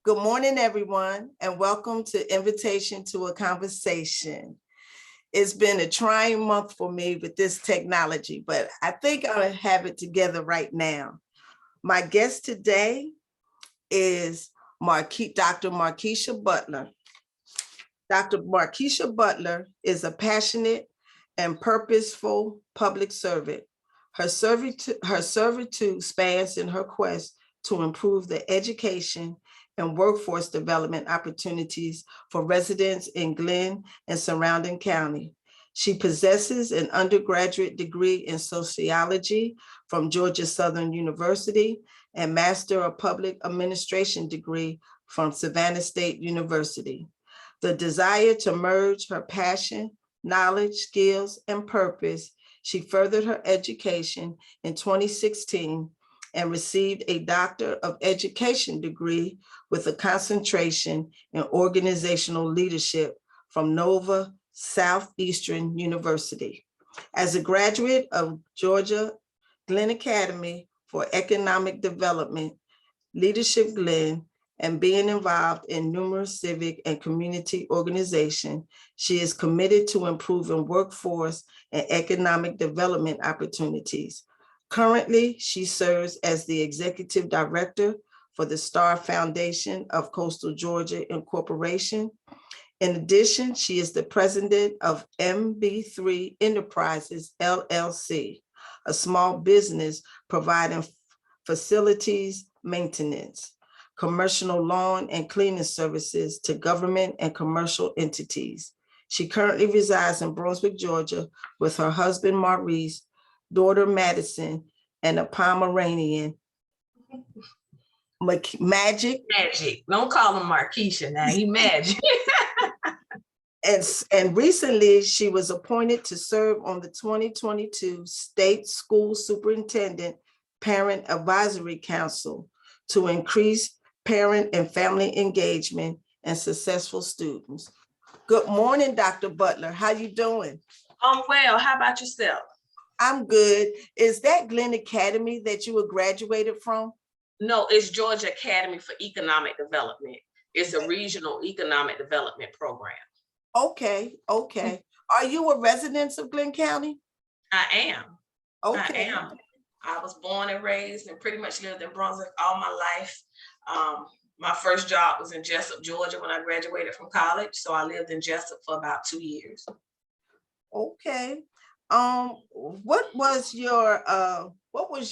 Good morning, everyone, and welcome to Invitation to a Conversation. It's been a trying month for me with this technology, but I think I'll have it together right now. My guest today is Dr. Markisha Butler. Dr. Markisha Butler is a passionate and purposeful public servant. Her servitude spans in her quest to improve the education and workforce development opportunities for residents in Glenn and surrounding county. She possesses an undergraduate degree in sociology from Georgia Southern University and Master of Public Administration degree from Savannah State University. The desire to merge her passion, knowledge, skills, and purpose, she furthered her education in 2016 and received a Doctor of Education degree with a concentration in organizational leadership from Nova Southeastern University. As a graduate of Georgia Glenn Academy for Economic Development, Leadership Glenn, and being involved in numerous civic and community organizations, she is committed to improving workforce and economic development opportunities. Currently, she serves as the Executive Director for the Star Foundation of Coastal Georgia Incorporation. In addition, she is the President of MB3 Enterprises, LLC, a small business providing facilities maintenance, commercial lawn and cleaning services to government and commercial entities. She currently resides in Brunswick, Georgia, with her husband, Maurice, daughter, Madison, and a Pomeranian, Magic. Magic. Don't call him Markisha now. He Magic. And recently, she was appointed to serve on the 2022 State School Superintendent Parent Advisory Council to increase parent and family engagement and successful students. Good morning, Dr. Butler. How you doing? I'm well. How about yourself? I'm good. Is that Glenn Academy that you were graduated from? No, it's Georgia Academy for Economic Development. It's a regional economic development program. Okay. Are you a resident of Glenn County? I am. Okay. I am. I was born and raised and pretty much lived in Brunswick all my life. My first job was in Jessup, Georgia when I graduated from college. So I lived in Jessup for about 2 years. Okay. What was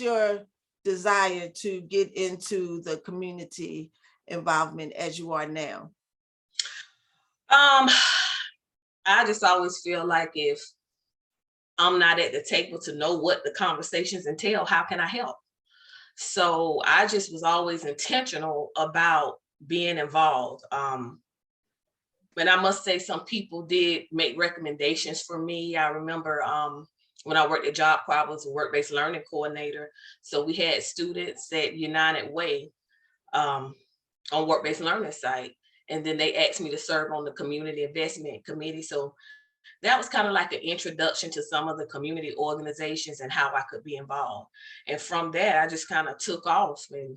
your desire to get into the community involvement as you are now? I just always feel like if I'm not at the table to know what the conversations entail, how can I help? So I just was always intentional about being involved. But I must say some people did make recommendations for me. I remember when I worked at Job Corps, I was a work-based learning coordinator. So we had students at United Way on work-based learning site. And then they asked me to serve on the community investment committee. So that was kind of like an introduction to some of the community organizations and how I could be involved. And from that, I just kind of took off and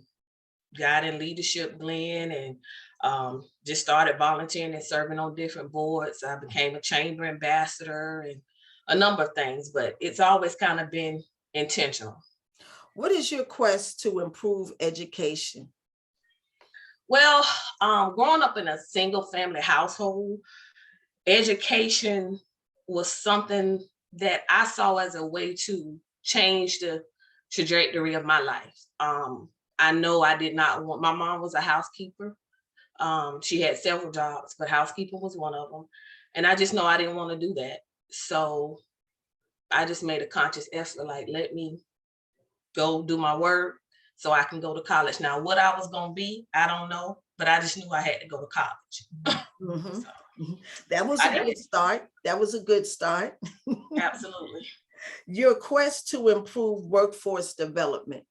got in Leadership Glenn and just started volunteering and serving on different boards. I became a chamber ambassador and a number of things, but it's always kind of been intentional. What is your quest to improve education? Well, growing up in a single family household, education was something that I saw as a way to change the trajectory of my life. I know I did not want, my mom was a housekeeper. She had several jobs, but housekeeping was one of them. And I just know I didn't want to do that. So I just made a conscious effort, like, let me go do my work so I can go to college. Now, what I was going to be, I don't know, but I just knew I had to go to college. Mm-hmm. So, that was a good start. That was a good start. Absolutely. Your quest to improve workforce development.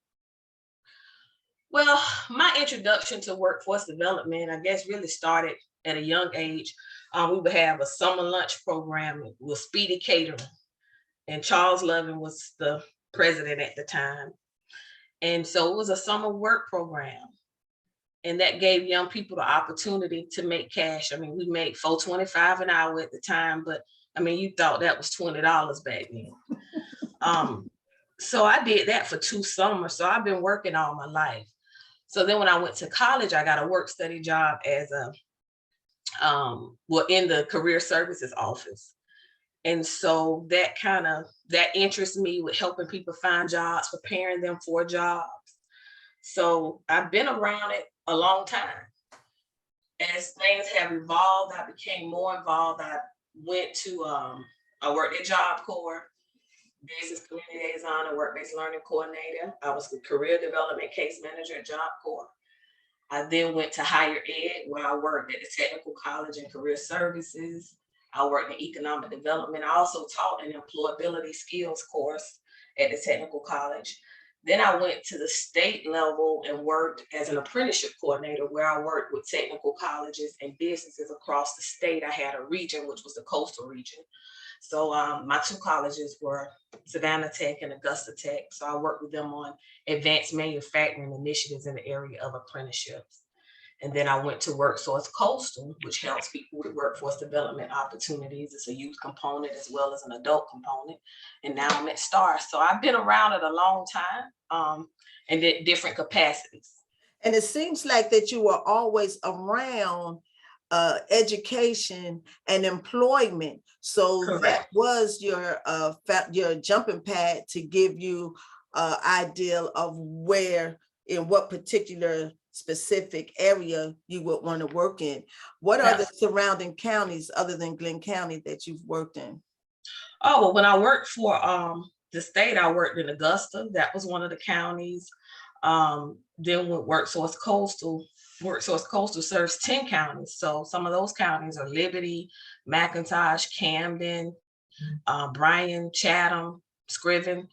Well, my introduction to workforce development, I guess, really started at a young age. We would have a summer lunch program with Speedy Catering, and Charles Lovin was the president at the time. And so it was a summer work program. And that gave young people the opportunity to make cash. I mean, we made $4.25 an hour at the time, but I mean, you thought that was $20 back then. So I did that for 2 summers. So I've been working all my life. So then when I went to college, I got a work study job as a in the career services office. And so that interests me with helping people find jobs, preparing them for jobs. So I've been around it a long time. As things have evolved, I became more involved. I worked at Job Corps, business community liaison, and work-based learning coordinator. I was the career development case manager at Job Corps. I then went to higher ed, where I worked at the technical college and career services. I worked in economic development. I also taught an employability skills course at the technical college. Then I went to the state level and worked as an apprenticeship coordinator, where I worked with technical colleges and businesses across the state. I had a region, which was the coastal region. So my 2 colleges were Savannah Tech and Augusta Tech. So I worked with them on advanced manufacturing initiatives in the area of apprenticeships. And then I went to WorkSource Coastal, which helps people with workforce development opportunities. It's a youth component as well as an adult component. And now I'm at STAR. So I've been around it a long time, and at different capacities. And it seems like that you were always around education and employment. So Correct. that was your jumping pad to give you idea of where, in what particular specific area you would want to work in. What are the surrounding counties other than Glenn County that you've worked in? Oh, well, when I worked for the state, I worked in Augusta. That was one of the counties. Then with WorkSource Coastal serves 10 counties. So some of those counties are Liberty, McIntosh, Camden, Bryan, Chatham, Scriven.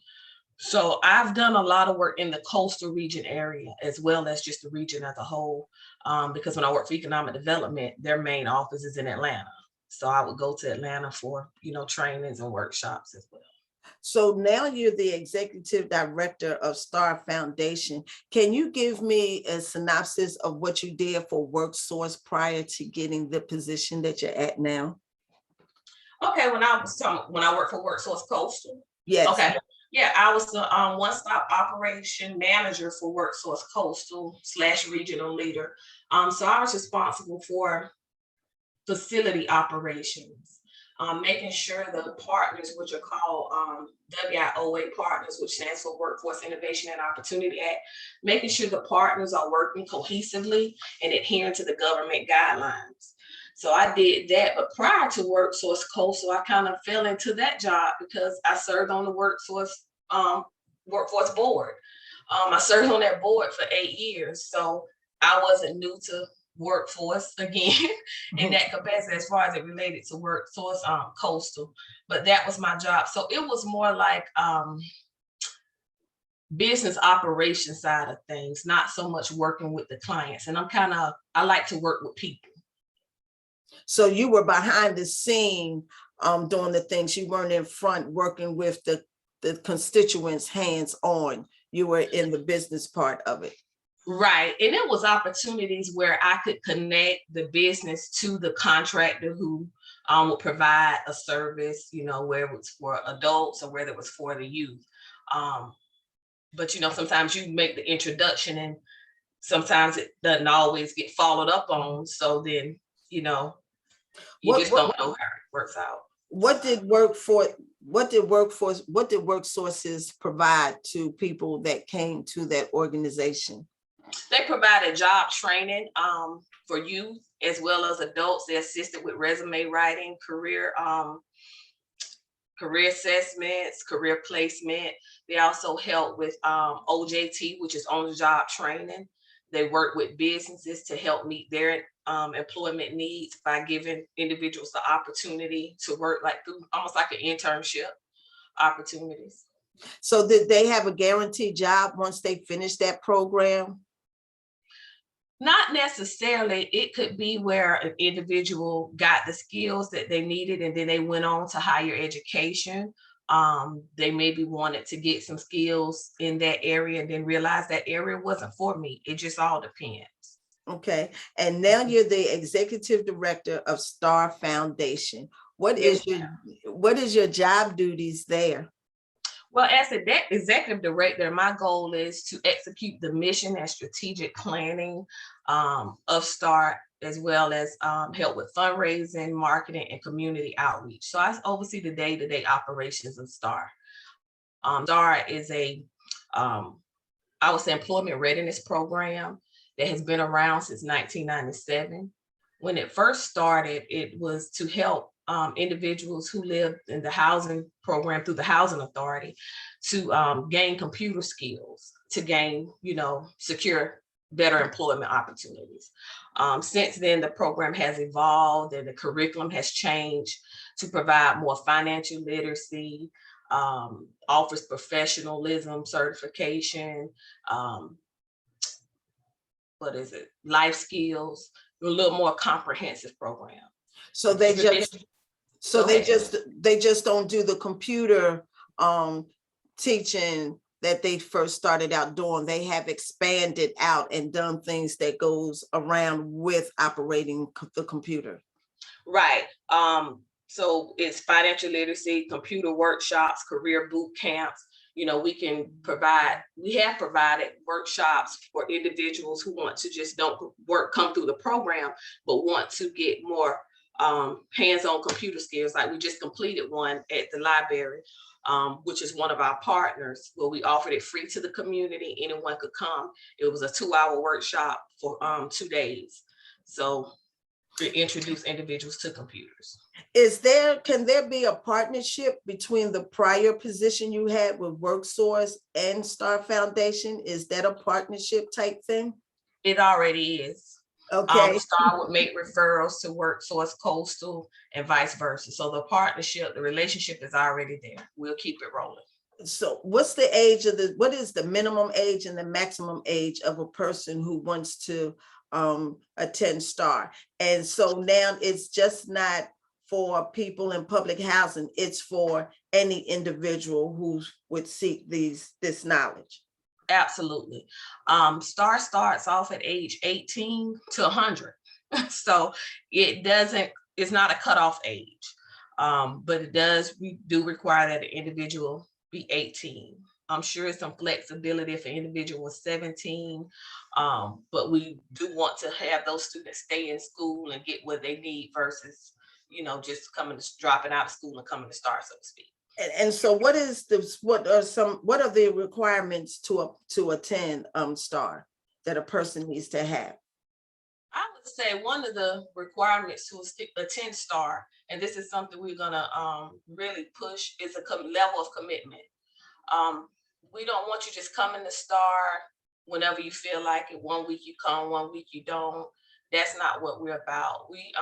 So I've done a lot of work in the coastal region area, as well as just the region as a whole. Because when I worked for economic development, their main office is in Atlanta. So I would go to Atlanta for, trainings and workshops as well. So now you're the executive director of Star Foundation. Can you give me a synopsis of what you did for WorkSource prior to getting the position that you're at now? Okay, when I worked for WorkSource Coastal. Yes. Okay. Yeah, I was the one-stop operation manager for WorkSource Coastal / regional leader. So I was responsible for facility operations, making sure the partners, which are called WIOA partners, which stands for Workforce Innovation and Opportunity Act, making sure the partners are working cohesively and adhering to the government guidelines. So I did that, but prior to WorkSource Coastal, I kind of fell into that job because I served on the workforce board. I served on that board for 8 years, so I wasn't new to workforce again in that capacity as far as it related to WorkSource Coastal, but that was my job. So it was more like business operation side of things, not so much working with the clients. And I like to work with people. So you were behind the scene doing the things. You weren't in front working with the constituents hands on. You were in the business part of it. Right. And it was opportunities where I could connect the business to the contractor who would provide a service, where it was for adults or whether it was for the youth. But, sometimes you make the introduction and sometimes it doesn't always get followed up on. So then, you just don't know how it works out. What did WorkSources provide to people that came to that organization? They provided job training for youth as well as adults. They assisted with resume writing, career assessments, career placement. They also helped with OJT, which is on-the-job training. They work with businesses to help meet their employment needs by giving individuals the opportunity to work through almost like an internship opportunities. So did they have a guaranteed job once they finished that program? Not necessarily. It could be where an individual got the skills that they needed and then they went on to higher education. They maybe wanted to get some skills in that area and then realized that area wasn't for me. It just all depends. Okay. And now you're the executive director of Star Foundation. What Yes, is your job duties there? well, as a executive director, my goal is to execute the mission and strategic planning of STAR, as well as help with fundraising, marketing, and community outreach. So I oversee the day-to-day operations of STAR. STAR is um, I would say, employment readiness program that has been around since 1997. When it first started, it was to help individuals who lived in the housing program through the Housing Authority to gain computer skills, to gain, secure better employment opportunities. Since then, the program has evolved and the curriculum has changed to provide more financial literacy, offers professionalism certification, um, life skills, a little more comprehensive program. So they just so Go they ahead. just don't do the computer teaching that they first started out doing. They have expanded out and done things that goes around with operating the computer. Right. So it's financial literacy, computer workshops, career boot camps. We have provided workshops for individuals who want to just don't come through the program, but want to get more hands-on computer skills. Like we just completed one at the library, which is one of our partners, where we offered it free to the community. Anyone could come. It was a 2-hour workshop for 2 days. So to introduce individuals to computers. Can there be a partnership between the prior position you had with WorkSource and Star Foundation? Is that a partnership type thing? It already is. Okay. Star would make referrals to WorkSource Coastal and vice versa. So the relationship is already there. We'll keep it rolling. So what is the minimum age and the maximum age of a person who wants to attend STAR? And so now it's just not for people in public housing, it's for any individual who would seek this knowledge. Absolutely. STAR starts off at age 18 to 100. So it's not a cutoff age. But we do require that an individual be 18. I'm sure some flexibility if an individual was 17, but we do want to have those students stay in school and get what they need versus, just dropping out of school and coming to STAR, so to speak. And so what are the requirements to attend STAR that a person needs to have? I would say one of the requirements to attend STAR, and this is something we're gonna really push, is a level of commitment. We don't want you just coming to STAR whenever you feel like it. One week you come, one week you don't. That's not what we're about. We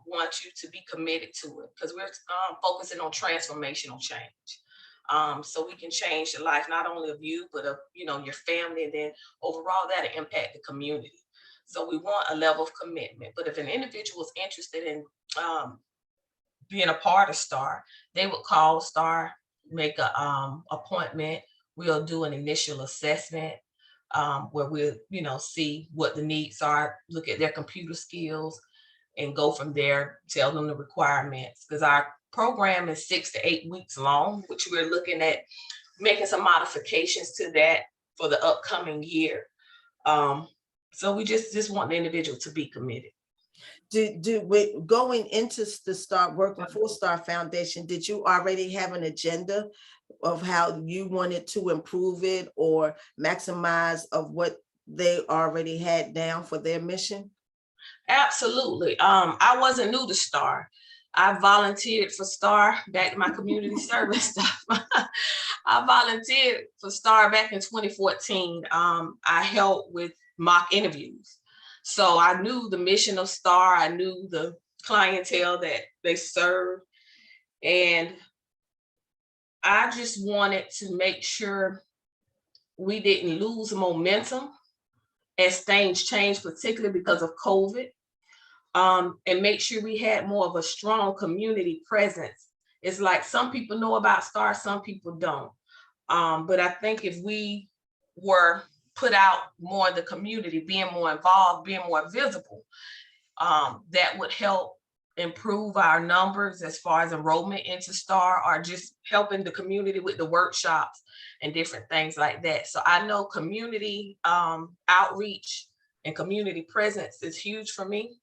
want you to be committed to it because we're focusing on transformational change. So we can change the life not only of you, but of your family, and then overall that'll impact the community. So we want a level of commitment. But if an individual is interested in being a part of STAR, they would call STAR, make a appointment. We'll do an initial assessment where we'll see what the needs are, look at their computer skills, and go from there, tell them the requirements. Because our program is 6 to 8 weeks long, which we're looking at making some modifications to that for the upcoming year. So we just want the individual to be committed. Going into the STAR, working for STAR Foundation, did you already have an agenda of how you wanted to improve it or maximize of what they already had down for their mission? Absolutely. I wasn't new to STAR. I volunteered for STAR back in my community service stuff. I volunteered for STAR back in 2014. I helped with mock interviews. So I knew the mission of STAR. I knew the clientele that they serve. And I just wanted to make sure we didn't lose momentum as things changed, particularly because of COVID, and make sure we had more of a strong community presence. It's like some people know about STAR, some people don't. But I think if we were put out more in the community, being more involved, being more visible, that would help improve our numbers as far as enrollment into STAR, or just helping the community with the workshops and different things like that. So I know community outreach and community presence is huge for me.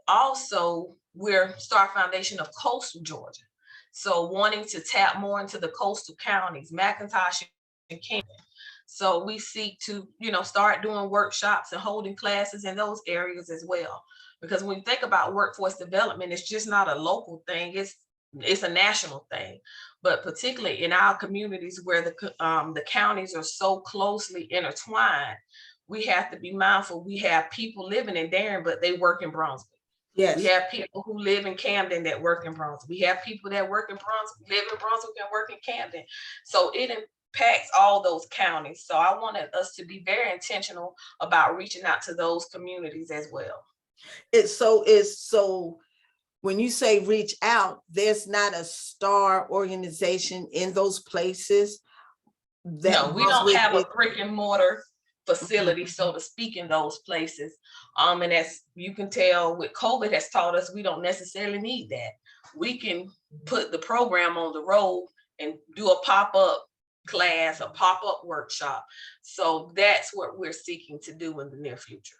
Also, we're STAR Foundation of Coastal Georgia. So wanting to tap more into the coastal counties, McIntosh and Camden. So we seek to, start doing workshops and holding classes in those areas as well. Because when you think about workforce development, it's just not a local thing, it's a national thing. But particularly in our communities where the counties are so closely intertwined, we have to be mindful. We have people living in Darien, but they work in Brunswick. Yes. We have people who live in Camden that work in Brunswick. We have people that work in Brunswick, live in Brunswick and work in Camden. So it impacts all those counties. So I wanted us to be very intentional about reaching out to those communities as well. So when you say reach out, there's not a STAR organization in those places. No, we don't have a brick and mortar facility, so to speak, in those places. And as you can tell, with COVID has taught us we don't necessarily need that. We can put the program on the road and do a pop-up class, a pop-up workshop. So that's what we're seeking to do in the near future.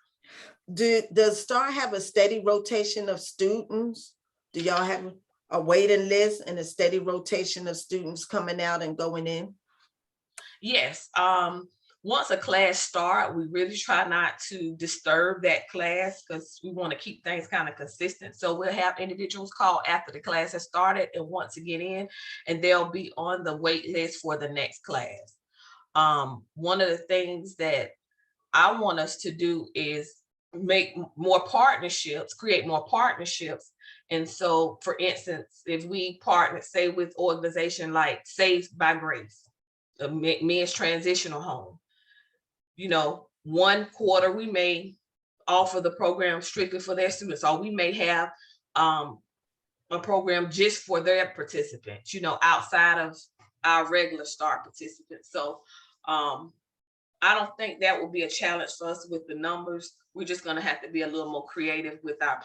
Does STAR have a steady rotation of students? Do y'all have a waiting list and a steady rotation of students coming out and going in? Yes. Once a class starts, we really try not to disturb that class because we want to keep things kind of consistent. So we'll have individuals call after the class has started and want to get in, and they'll be on the wait list for the next class. One of the things that I want us to do is make more partnerships, create more partnerships. And so, for instance, if we partner, say, with organization like Saved by Grace, a men's transitional home, 1 quarter we may offer the program strictly for their students, or we may have a program just for their participants, outside of our regular STAR participants. So I don't think that will be a challenge for us with the numbers. We're just going to have to be a little more creative with our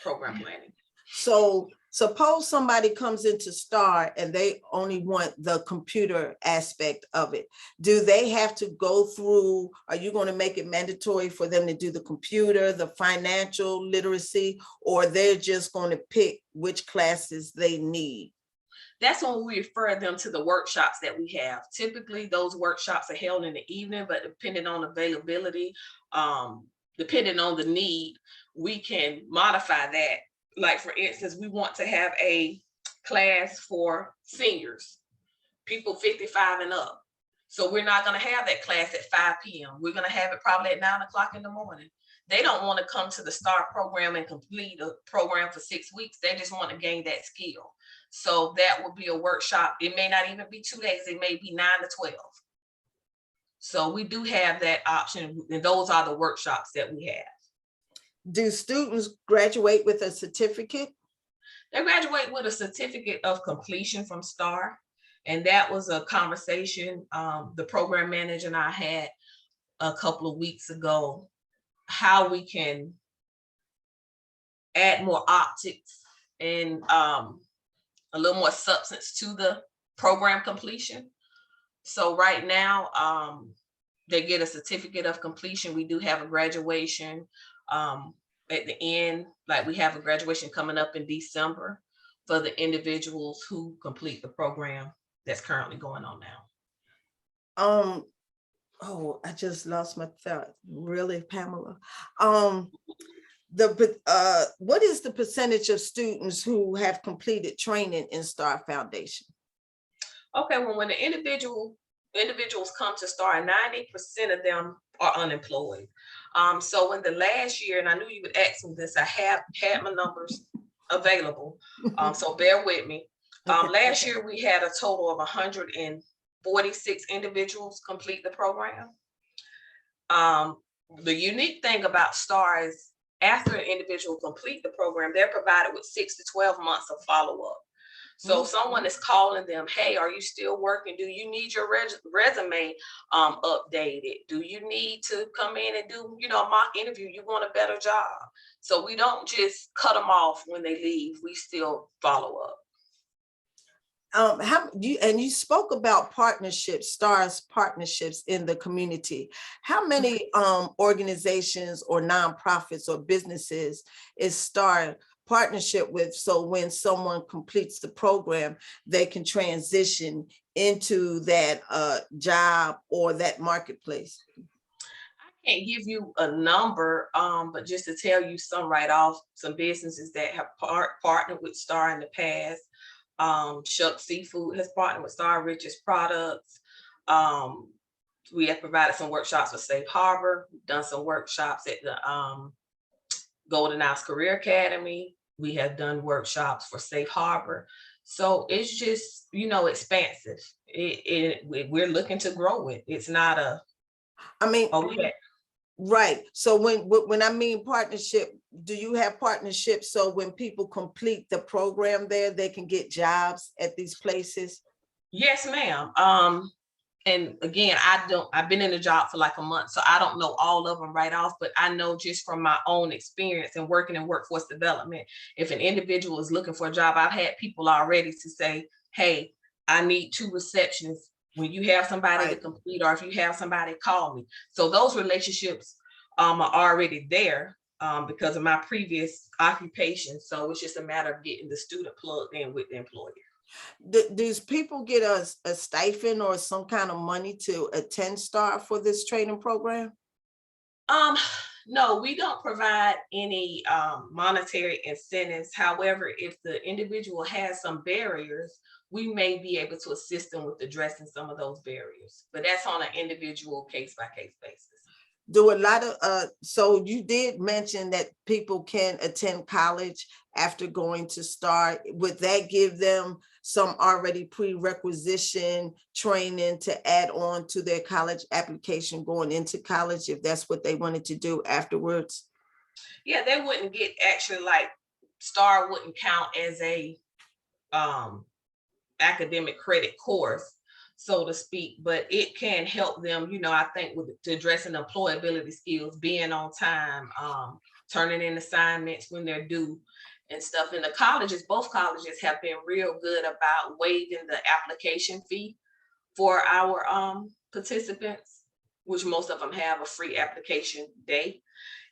program planning. So suppose somebody comes into STAR and they only want the computer aspect of it. Do they have to go through, are you going to make it mandatory for them to do the computer, the financial literacy, or they're just going to pick which classes they need? That's when we refer them to the workshops that we have. Typically, those workshops are held in the evening, but depending on availability, depending on the need, we can modify that. Like, for instance, we want to have a class for seniors, people 55 and up. So we're not going to have that class at 5 p.m. We're going to have it probably at 9 o'clock in the morning. They don't want to come to the STAR program and complete a program for 6 weeks. They just want to gain that skill. So that would be a workshop. It may not even be 2 days. It may be 9 to 12. So we do have that option. And those are the workshops that we have. Do students graduate with a certificate? They graduate with a certificate of completion from STAR. And that was a conversation the program manager and I had a couple of weeks ago, how we can add more optics and a little more substance to the program completion. So right now, they get a certificate of completion. We do have a graduation at the end, like we have a graduation coming up in December for the individuals who complete the program that's currently going on now. Oh, I just lost my thought. Really, Pamela? What is the percentage of students who have completed training in STAR Foundation? Okay, well, when the individuals come to STAR, 90% of them are unemployed. So in the last year, and I knew you would ask me this, I have had my numbers available. So bear with me. Last year, we had a total of 146 individuals complete the program. The unique thing about STAR is after an individual complete the program, they're provided with 6 to 12 months of follow-up. So if someone is calling them, hey, are you still working? Do you need your resume updated? Do you need to come in and do, a mock interview? You want a better job. So we don't just cut them off when they leave. We still follow up. You spoke about partnerships, STARS partnerships in the community. How many organizations or nonprofits or businesses is STAR partnership with, so when someone completes the program, they can transition into that job or that marketplace? I can't give you a number, but just to tell you some right off, some businesses that have partnered with STAR in the past. Shuck Seafood has partnered with Star Rich's products. We have provided some workshops for Safe Harbor. We've done some workshops at the Golden House Career Academy. We have done workshops for Safe Harbor. So it's just, expansive. We're looking to grow it. It's not a, okay. Right. So when I mean partnership, do you have partnerships so when people complete the program there, they can get jobs at these places? Yes, ma'am. And again, I've been in the job for like a month, so I don't know all of them right off, but I know just from my own experience and working in workforce development, if an individual is looking for a job, I've had people already to say, hey, I need 2 receptionists. When you have somebody to complete, or if you have somebody, call me. So those relationships are already there because of my previous occupation. So it's just a matter of getting the student plugged in with the employer. Does people get a stipend or some kind of money to attend STAR for this training program? No, we don't provide any monetary incentives. However, if the individual has some barriers, we may be able to assist them with addressing some of those barriers, but that's on an individual case-by-case basis. Do a lot of, so you did mention that people can attend college after going to STAR. Would that give them some already prerequisition training to add on to their college application going into college, if that's what they wanted to do afterwards? Yeah, they wouldn't get actually, like, STAR wouldn't count as a academic credit course, so to speak, but it can help them, I think, with addressing employability skills, being on time, turning in assignments when they're due and stuff. And the colleges, both colleges have been real good about waiving the application fee for our participants, which most of them have a free application day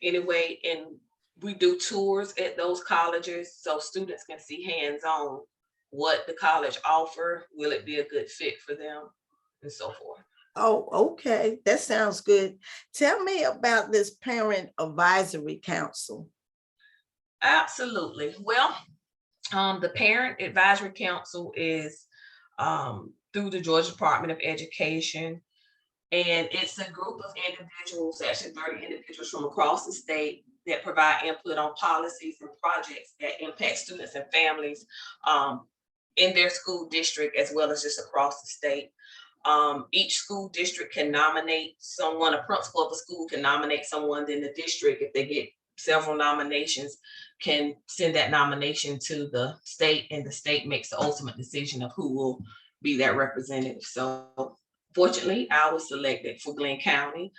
anyway. And we do tours at those colleges so students can see hands-on what the college offer, will it be a good fit for them, and so forth. Oh, okay. That sounds good. Tell me about this parent advisory council. Absolutely. Well, the Parent Advisory Council is through the Georgia Department of Education, and it's a group of individuals, actually 30 individuals from across the state, that provide input on policies and projects that impact students and families in their school district, as well as just across the state. Each school district can nominate someone, a principal of a school can nominate someone, then the district, if they get several nominations, can send that nomination to the state, and the state makes the ultimate decision of who will be that representative. So fortunately, I was selected for Glenn County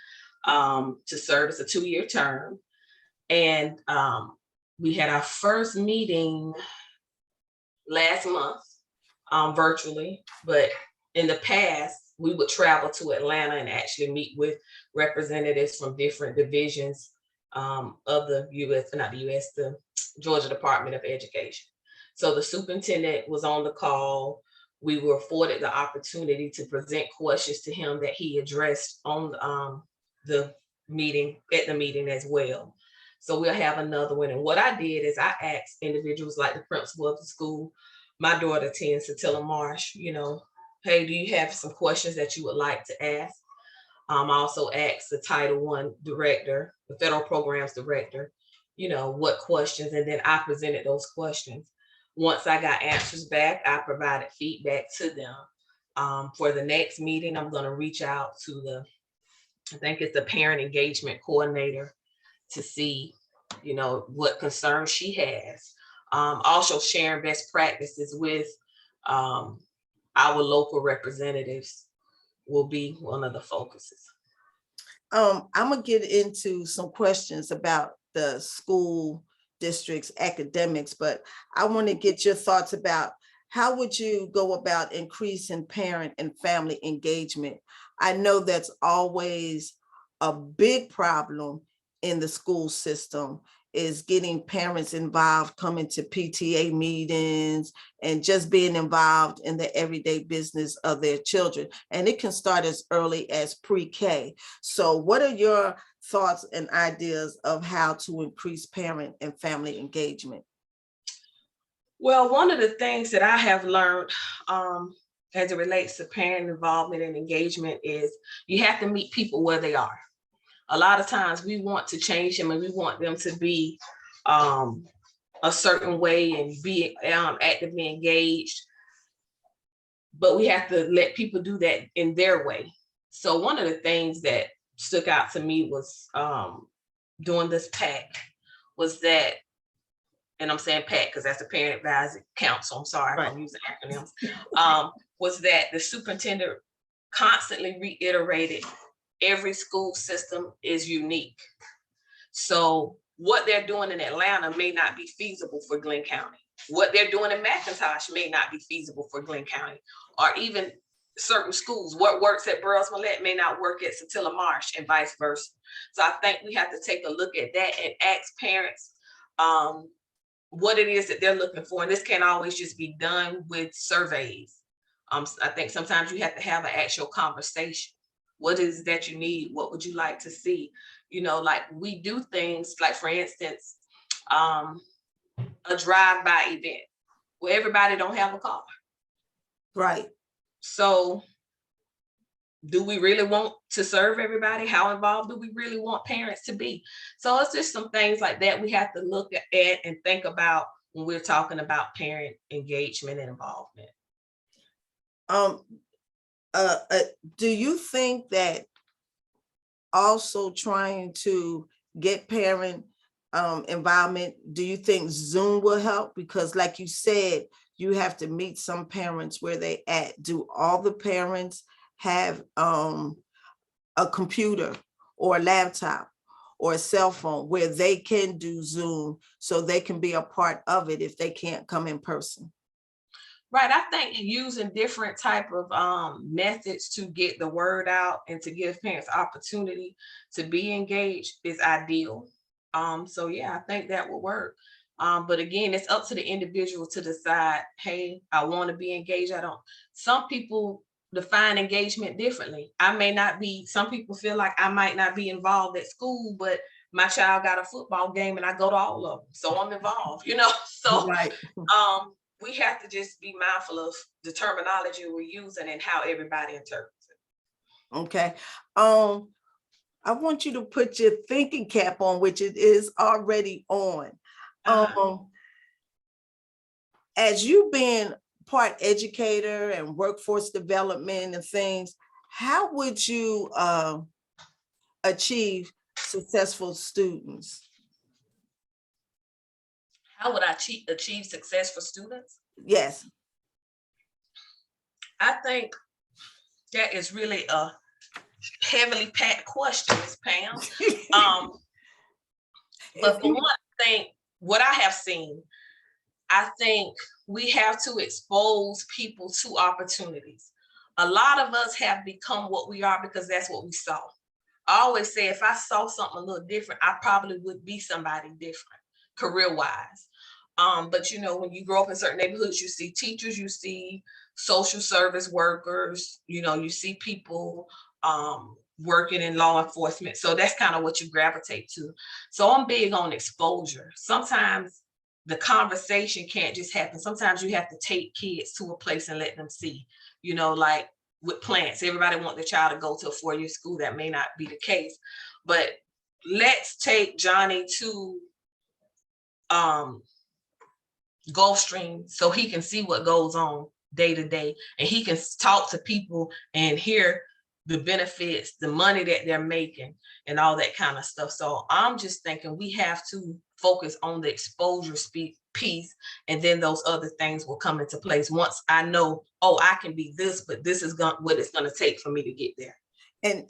to serve as a 2-year term. And we had our first meeting last month virtually, but in the past, we would travel to Atlanta and actually meet with representatives from different divisions of the U.S., not the U.S., the Georgia Department of Education. So the superintendent was on the call. We were afforded the opportunity to present questions to him that he addressed on the meeting, at the meeting as well. So we'll have another one. And what I did is I asked individuals like the principal of the school. My daughter attends Satilla Marsh, hey, do you have some questions that you would like to ask? I also asked the Title I director, the federal programs director, what questions, and then I presented those questions. Once I got answers back, I provided feedback to them. For the next meeting, I'm going to reach out to I think it's the parent engagement coordinator, to see, what concerns she has. Also sharing best practices with Our local representatives will be one of the focuses. I'm gonna get into some questions about the school district's academics, but I want to get your thoughts about how would you go about increasing parent and family engagement? I know that's always a big problem in the school system, is getting parents involved, coming to PTA meetings and just being involved in the everyday business of their children. And it can start as early as pre-K. So what are your thoughts and ideas of how to increase parent and family engagement? Well, one of the things that I have learned as it relates to parent involvement and engagement is you have to meet people where they are. A lot of times we want to change them and we want them to be a certain way and be actively engaged, but we have to let people do that in their way. So one of the things that stuck out to me was doing this PAC was that, and I'm saying PAC because that's the Parent Advisory Council, I'm sorry if I'm using acronyms, was that the superintendent constantly reiterated every school system is unique. So what they're doing in Atlanta may not be feasible for Glenn County. What they're doing in McIntosh may not be feasible for Glenn County, or even certain schools. What works at Burroughs Millette may not work at Satilla Marsh, and vice versa. So I think we have to take a look at that and ask parents what it is that they're looking for. And this can't always just be done with surveys. I think sometimes you have to have an actual conversation. What is it that you need? What would you like to see? You know, like we do things like, for instance, a drive-by event where everybody don't have a car. Right. So do we really want to serve everybody? How involved do we really want parents to be? So it's just some things like that we have to look at and think about when we're talking about parent engagement and involvement. Do you think that also trying to get parent involvement, do you think Zoom will help? Because like you said, you have to meet some parents where they at. Do all the parents have a computer or a laptop or a cell phone where they can do Zoom so they can be a part of it if they can't come in person? Right. I think using different type of methods to get the word out and to give parents opportunity to be engaged is ideal. So yeah, I think that will work. But again, it's up to the individual to decide, hey, I want to be engaged. I don't. Some people define engagement differently. I may not be, some people feel like I might not be involved at school, but my child got a football game and I go to all of them. So I'm involved, you know? So Right. We have to just be mindful of the terminology we're using and how everybody interprets it. Okay. I want you to put your thinking cap on, which it is already on. As you being part educator and workforce development and things, how would you achieve successful students? How would I achieve success for students? Yes. I think that is really a heavily packed question, Ms. Pam. But for one thing, what I have seen, I think we have to expose people to opportunities. A lot of us have become what we are because that's what we saw. I always say if I saw something a little different, I probably would be somebody different career-wise. But you know, when you grow up in certain neighborhoods, you see teachers, you see social service workers, you know, you see people working in law enforcement. So that's kind of what you gravitate to. So I'm big on exposure. Sometimes the conversation can't just happen. Sometimes you have to take kids to a place and let them see, you know, like with plants, everybody want their child to go to a 4-year school. That may not be the case, but let's take Johnny to Gulfstream so he can see what goes on day to day, and he can talk to people and hear the benefits, the money that they're making, and all that kind of stuff. So I'm just thinking we have to focus on the exposure piece, and then those other things will come into place once I know, oh, I can be this, but this is what it's going to take for me to get there. And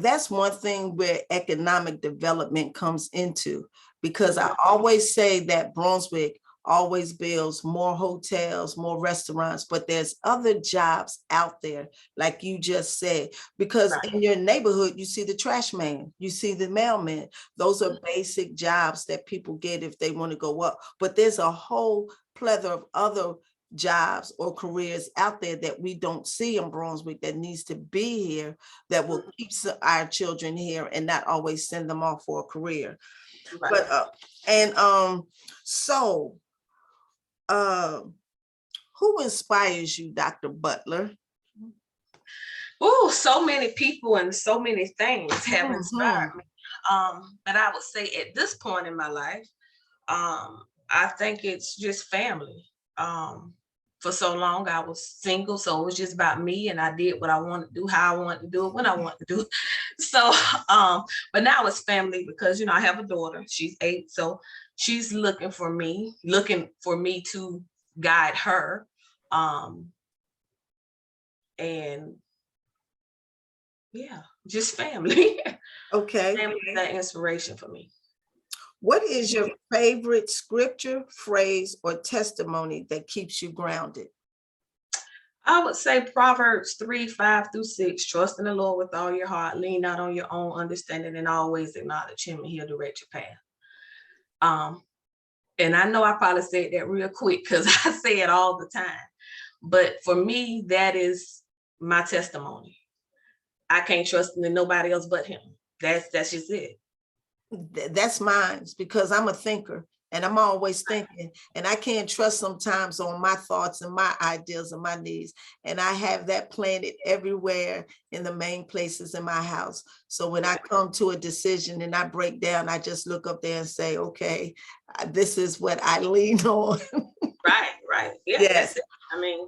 that's one thing where economic development comes into, because I always say that Brunswick always builds more hotels, more restaurants, but there's other jobs out there, like you just said, because in your neighborhood, you see the trash man, you see the mailman. Those are basic jobs that people get if they want to go up. But there's a whole plethora of other jobs or careers out there that we don't see in Brunswick that needs to be here, that will keep our children here and not always send them off for a career. But who inspires you, Dr. Butler? Oh, so many people and so many things have inspired me. But I would say at this point in my life, I think it's just family. For so long I was single, so it was just about me, and I did what I wanted to do, how I wanted to do it, when I wanted to do it. So but now it's family, because I have a daughter, she's 8, so she's looking for me to guide her, and yeah, just family. Okay. Family is that inspiration for me. What is your favorite scripture, phrase, or testimony that keeps you grounded? I would say Proverbs 3:5-6. Trust in the Lord with all your heart, lean not on your own understanding, and always acknowledge him, and he'll direct your path. And I know I probably said that real quick because I say it all the time. But for me, that is my testimony. I can't trust in nobody else but him. That's just it. That's mine, because I'm a thinker and I'm always thinking, and I can't trust sometimes on my thoughts and my ideas and my needs. And I have that planted everywhere in the main places in my house. So when I come to a decision and I break down, I just look up there and say, okay, this is what I lean on. Right. Yeah, yes. That's it. I mean,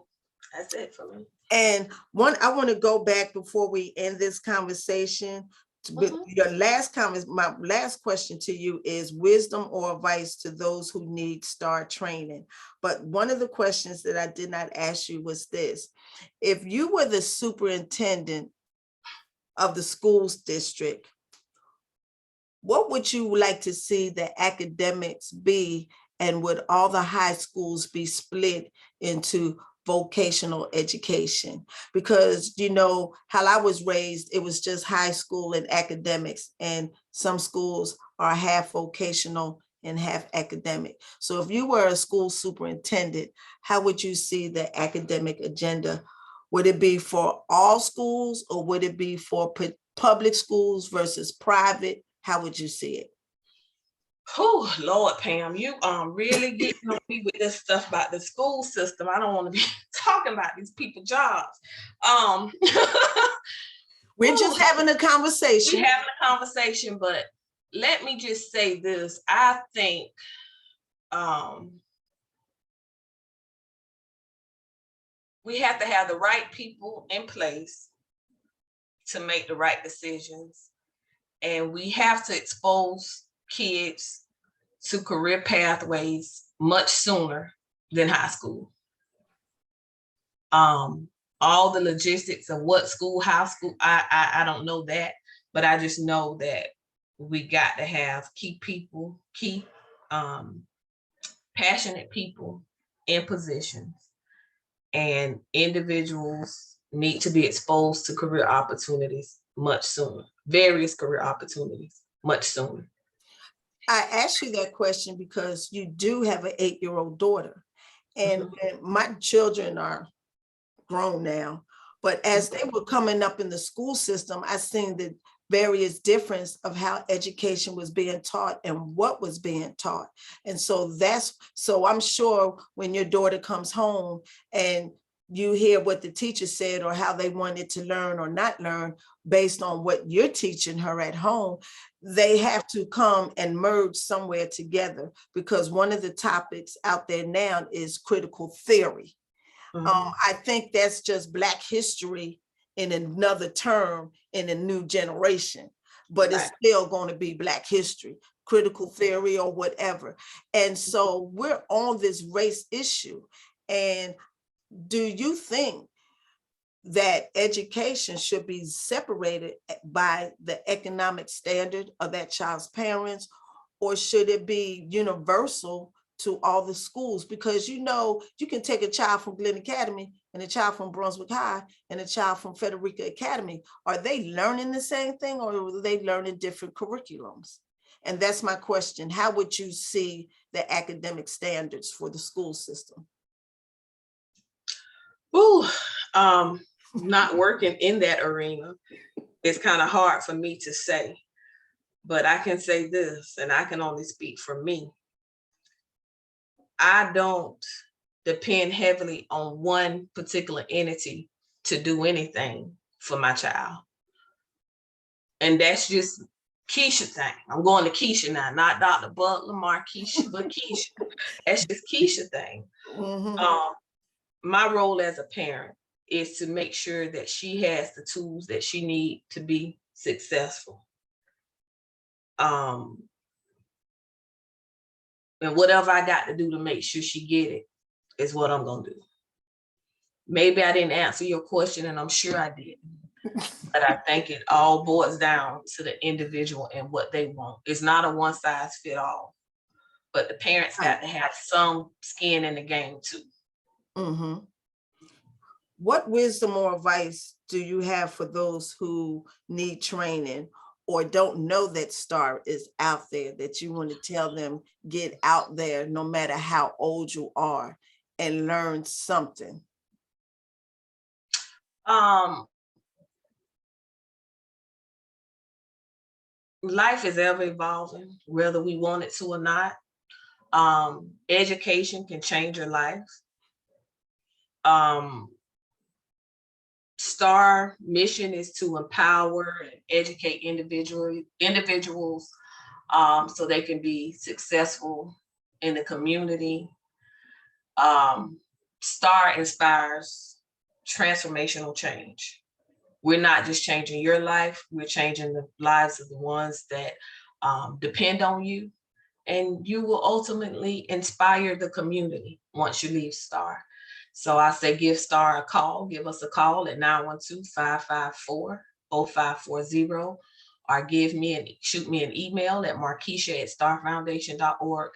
that's it for me. And I want to go back before we end this conversation. Your last comment, my last question to you is wisdom or advice to those who need STAR training. But one of the questions that I did not ask you was this: if you were the superintendent of the schools district, what would you like to see the academics be, and would all the high schools be split into vocational education? Because how I was raised, it was just high school and academics, and some schools are half vocational and half academic. So if you were a school superintendent, how would you see the academic agenda? Would it be for all schools, or would it be for public schools versus private? How would you see it? Oh, Lord, Pam, you really getting on me with this stuff about the school system. I don't want to be talking about these people's jobs. We're just having a conversation. We're having a conversation, but let me just say this. I think we have to have the right people in place to make the right decisions. And we have to expose kids to career pathways much sooner than high school. All the logistics of what school, how school, I don't know that, but I just know that we got to have key passionate people in positions, and individuals need to be exposed to career opportunities much sooner, various career opportunities much sooner. I asked you that question because you do have an 8-year-old daughter, and my children are grown now, but as they were coming up in the school system, I seen the various difference of how education was being taught and what was being taught. And so I'm sure when your daughter comes home and you hear what the teacher said or how they wanted to learn or not learn based on what you're teaching her at home, they have to come and merge somewhere together, because one of the topics out there now is critical theory. Mhm. I think that's just Black history in another term in a new generation, but it's Right. still going to be Black history, critical theory or whatever. And so we're on this race issue. And do you think that education should be separated by the economic standard of that child's parents, or should it be universal to all the schools? Because you know, you can take a child from Glen Academy and a child from Brunswick High and a child from Frederica Academy. Are they learning the same thing, or are they learning different curriculums? And that's my question. How would you see the academic standards for the school system? Ooh, not working in that arena, it's kind of hard for me to say, but I can say this, and I can only speak for me. I don't depend heavily on one particular entity to do anything for my child. And that's just Keisha thing. I'm going to Keisha now, not Dr. Butler, Markisha, but Keisha. That's just Keisha thing. Mhm. My role as a parent is to make sure that she has the tools that she needs to be successful. And whatever I got to do to make sure she get it is what I'm gonna do. Maybe I didn't answer your question, and I'm sure I did. But I think it all boils down to the individual and what they want. It's not a one size fit all, but the parents got to have some skin in the game too. Mm-hmm. What wisdom or advice do you have for those who need training or don't know that STAR is out there, that you want to tell them, get out there no matter how old you are and learn something? Life is ever evolving, whether we want it to or not. Education can change your life. STAR mission is to empower and educate individuals so they can be successful in the community. STAR inspires transformational change. We're not just changing your life, we're changing the lives of the ones that depend on you. And you will ultimately inspire the community once you leave STAR. So I say give STAR a call, give us a call at 912-554-0540, or shoot me an email at markisha@starfoundation.org.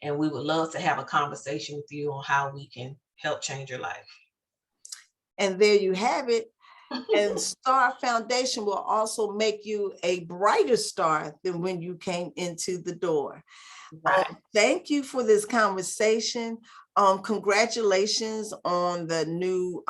And we would love to have a conversation with you on how we can help change your life. And there you have it. And STAR Foundation will also make you a brighter star than when you came into the door. Right. Thank you for this conversation. Congratulations on the new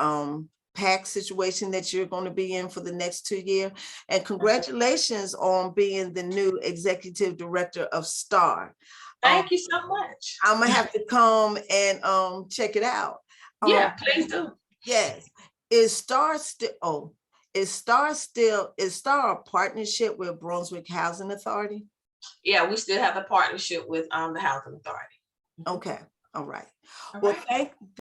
PAC situation that you're going to be in for the next 2 years. And congratulations on being the new executive director of STAR. Thank you so much. I'm gonna have to come and check it out. Yeah, please do. Yes. Is STAR a partnership with Brunswick Housing Authority? Yeah, we still have a partnership with the Housing Authority. Okay. All right. All Well, right.